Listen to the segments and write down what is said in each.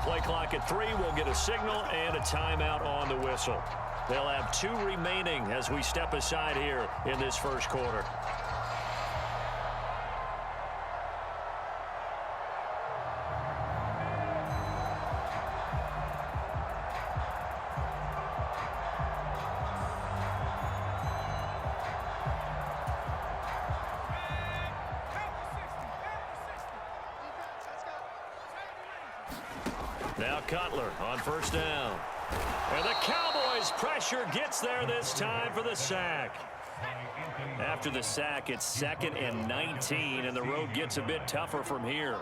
Play clock at 3. We'll get a signal and a timeout on the whistle. They'll have 2 remaining as we step aside here in this first quarter. Now Cutler on first down. And the Cowboys' pressure gets there this time for the sack. After the sack, it's 2nd and 19, and the road gets a bit tougher from here.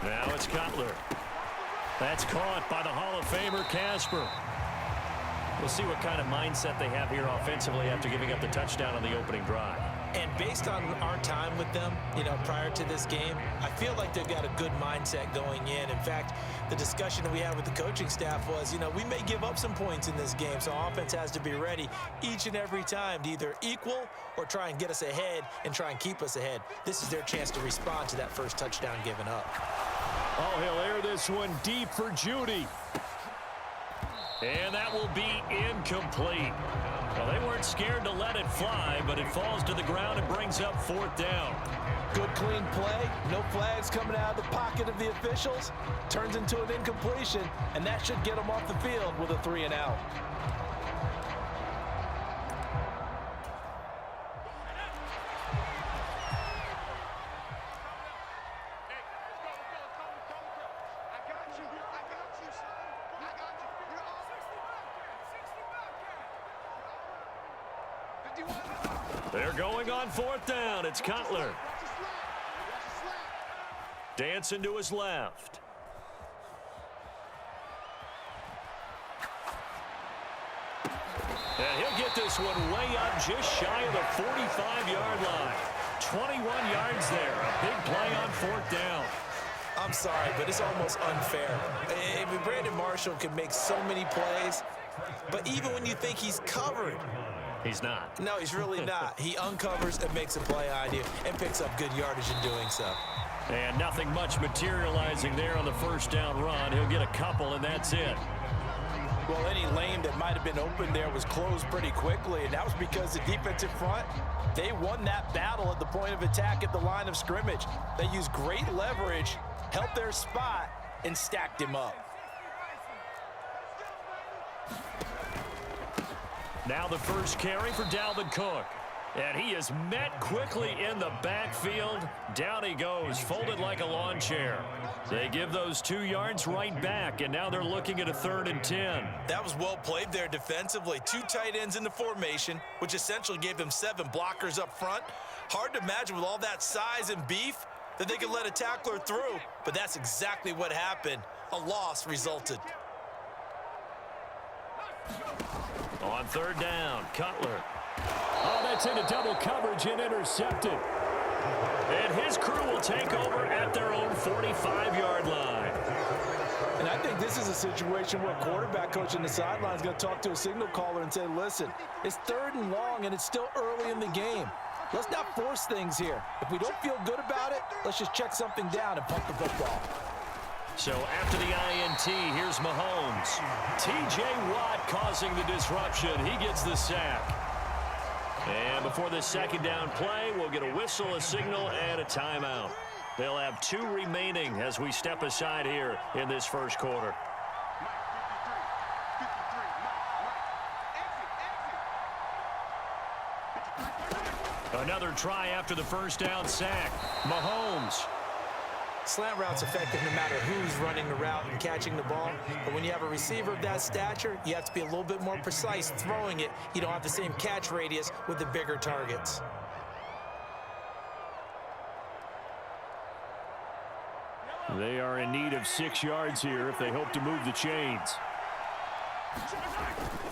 Now it's Cutler. That's caught by the Hall of Famer Casper. We'll see what kind of mindset they have here offensively after giving up the touchdown on the opening drive. And based on our time with them, prior to this game, I feel like they've got a good mindset going in. In fact, the discussion that we had with the coaching staff was, we may give up some points in this game, so offense has to be ready each and every time to either equal or try and get us ahead and try and keep us ahead. This is their chance to respond to that first touchdown given up. Oh, he'll air this one deep for Judy. And that will be incomplete. Well, they weren't scared to let it fly, but it falls to the ground and brings up 4th down. Good, clean play. No flags coming out of the pocket of the officials. Turns into an incompletion, and that should get them off the field with a 3-and-out. They're going on 4th down. It's Cutler. Dancing to his left. And he'll get this one way up just shy of the 45-yard line. 21 yards there. A big play on 4th down. I'm sorry, but it's almost unfair. I mean, Brandon Marshall can make so many plays, but even when you think he's covered, he's not. No, he's really not. He uncovers and makes a play on you and picks up good yardage in doing so. And nothing much materializing there on the first down run. He'll get a couple, and that's it. Well, any lane that might have been open there was closed pretty quickly, and that was because the defensive front, they won that battle at the point of attack at the line of scrimmage. They used great leverage, held their spot, and stacked him up. Now the first carry for Dalvin Cook. And he is met quickly in the backfield. Down he goes, folded like a lawn chair. They give those 2 yards right back, and now they're looking at a 3rd and 10. That was well played there defensively. 2 tight ends in the formation, which essentially gave them 7 blockers up front. Hard to imagine with all that size and beef that they could let a tackler through, but that's exactly what happened. A loss resulted. On 3rd down, Cutler. Oh, that's into double coverage and intercepted. And his crew will take over at their own 45-yard line. And I think this is a situation where a quarterback coach in the sideline is going to talk to a signal caller and say, listen, it's 3rd and long and it's still early in the game. Let's not force things here. If we don't feel good about it, let's just check something down and pump the football. So after the INT, here's Mahomes. T.J. Watt causing the disruption. He gets the sack. And before this 2nd down play, we'll get a whistle, a signal, and a timeout. They'll have 2 remaining as we step aside here in this first quarter. Another try after the first down sack. Mahomes. Slant route's effective no matter who's running the route and catching the ball. But when you have a receiver of that stature, you have to be a little bit more precise throwing it. You don't have the same catch radius with the bigger targets. They are in need of 6 yards here if they hope to move the chains.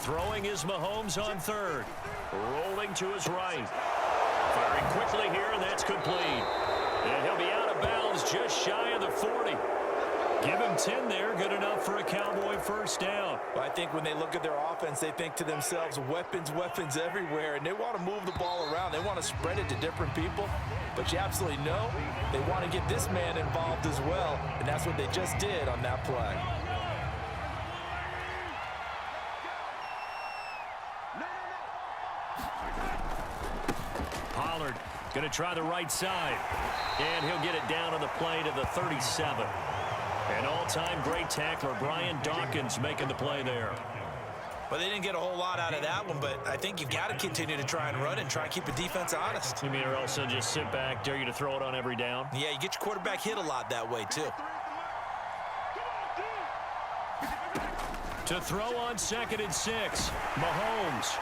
Throwing is Mahomes on 3rd. Rolling to his right. Firing quickly here, and that's complete. And he'll be out of bounds just shy of the 40. Give him 10 there, good enough for a Cowboy first down. Well, I think when they look at their offense, they think to themselves, weapons, weapons everywhere, and they want to move the ball around. They want to spread it to different people. but you absolutely know they want to get this man involved as well, and that's what they just did on that play. Pollard going to try the right side, and he'll get it down on the play to the 37. An all-time great tackler, Brian Dawkins, making the play there. Well, they didn't get a whole lot out of that one, but I think you've got to continue to try and run and try and keep the defense honest. You mean or also just sit back, dare you to throw it on every down? Yeah, you get your quarterback hit a lot that way, too. To throw on 2nd and 6, Mahomes.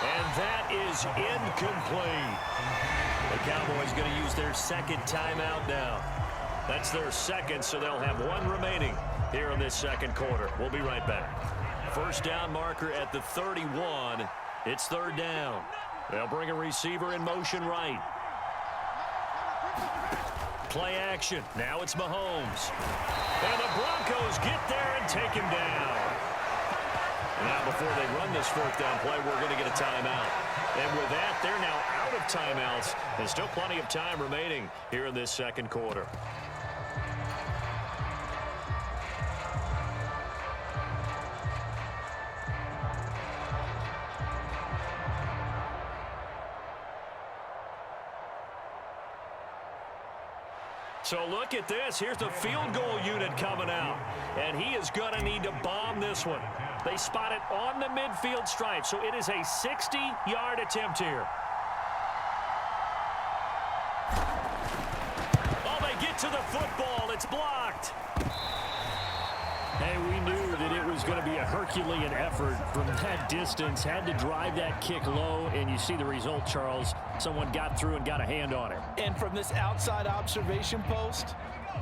And that is incomplete. The Cowboys going to use their second timeout now. That's their second, so they'll have one remaining here in this second quarter. We'll be right back. First down marker at the 31. It's 3rd down. They'll bring a receiver in motion right. Play action. Now it's Mahomes. And the Broncos get there and take him down. Now, before they run this 4th down play, we're going to get a timeout. And with that, they're now out of timeouts. There's still plenty of time remaining here in this second quarter. So look at this. Here's the field goal unit coming out. And he is going to need to bomb this one. They spot it on the midfield stripe, so it is a 60-yard attempt here. Oh, they get to the football. It's blocked. Hey, we knew that it was going to be a Herculean effort from that distance. Had to drive that kick low, and you see the result, Charles. Someone got through and got a hand on it. And from this outside observation post,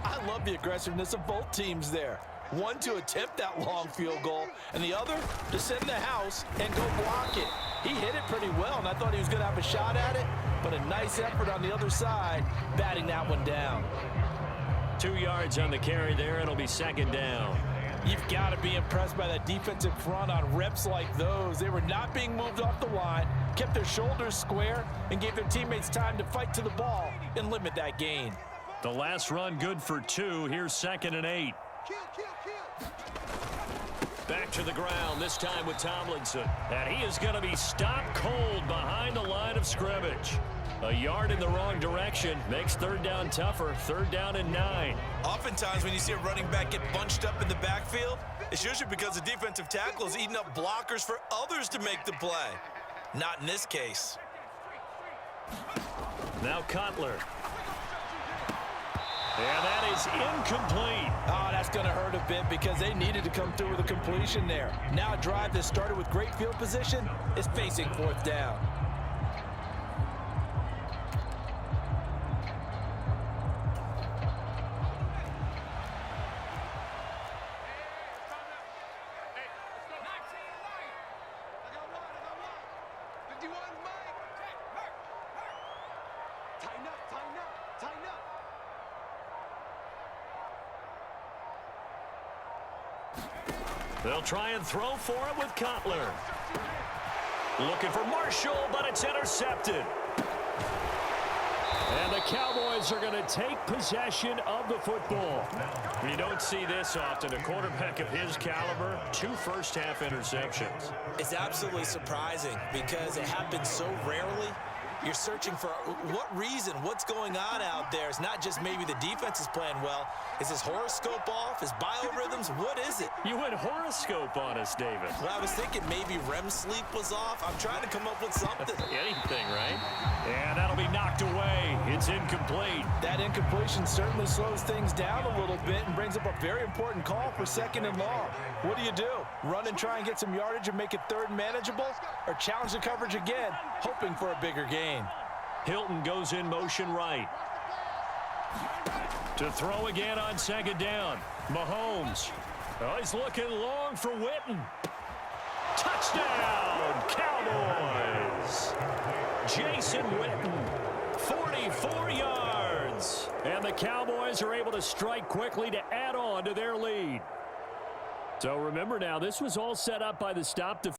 I love the aggressiveness of both teams there. One to attempt that long field goal, and the other to send the house and go block it. He hit it pretty well, and I thought he was going to have a shot at it, but a nice effort on the other side, batting that one down. 2 yards on the carry there. It'll be 2nd down. You've got to be impressed by that defensive front on reps like those. They were not being moved off the line, kept their shoulders square, and gave their teammates time to fight to the ball and limit that gain. The last run good for 2. Here's 2nd and 8. Back to the ground, this time with Tomlinson. And he is going to be stopped cold behind the line of scrimmage. A yard in the wrong direction makes 3rd down tougher. 3rd down and 9. Oftentimes when you see a running back get bunched up in the backfield, it's usually because the defensive tackle is eating up blockers for others to make the play. Not in this case. Now Cutler. And that is incomplete. Oh, that's going to hurt a bit because they needed to come through with a completion there. Now a drive that started with great field position is facing 4th down. They'll try and throw for it with Cutler. Looking for Marshall, but it's intercepted. And the Cowboys are going to take possession of the football. You don't see this often. A quarterback of his caliber, 2 first-half interceptions. It's absolutely surprising because it happens so rarely. You're searching for what reason, what's going on out there. It's not just maybe the defense is playing well. Is his horoscope off? His biorhythms? What is it? You went horoscope on us, David. Well, I was thinking maybe REM sleep was off. I'm trying to come up with something. Anything, right? And that'll be knocked away. It's incomplete. That incompletion certainly slows things down a little bit and brings up a very important call for 2nd and long. What do? Run and try and get some yardage and make it 3rd manageable? Or challenge the coverage again, hoping for a bigger gain? Hilton goes in motion right. To throw again on 2nd down. Mahomes. Oh, he's looking long for Witten. Touchdown, Cowboys. Jason Witten, 44 yards. And the Cowboys are able to strike quickly to add on to their lead. So remember now, this was all set up by the stop defense.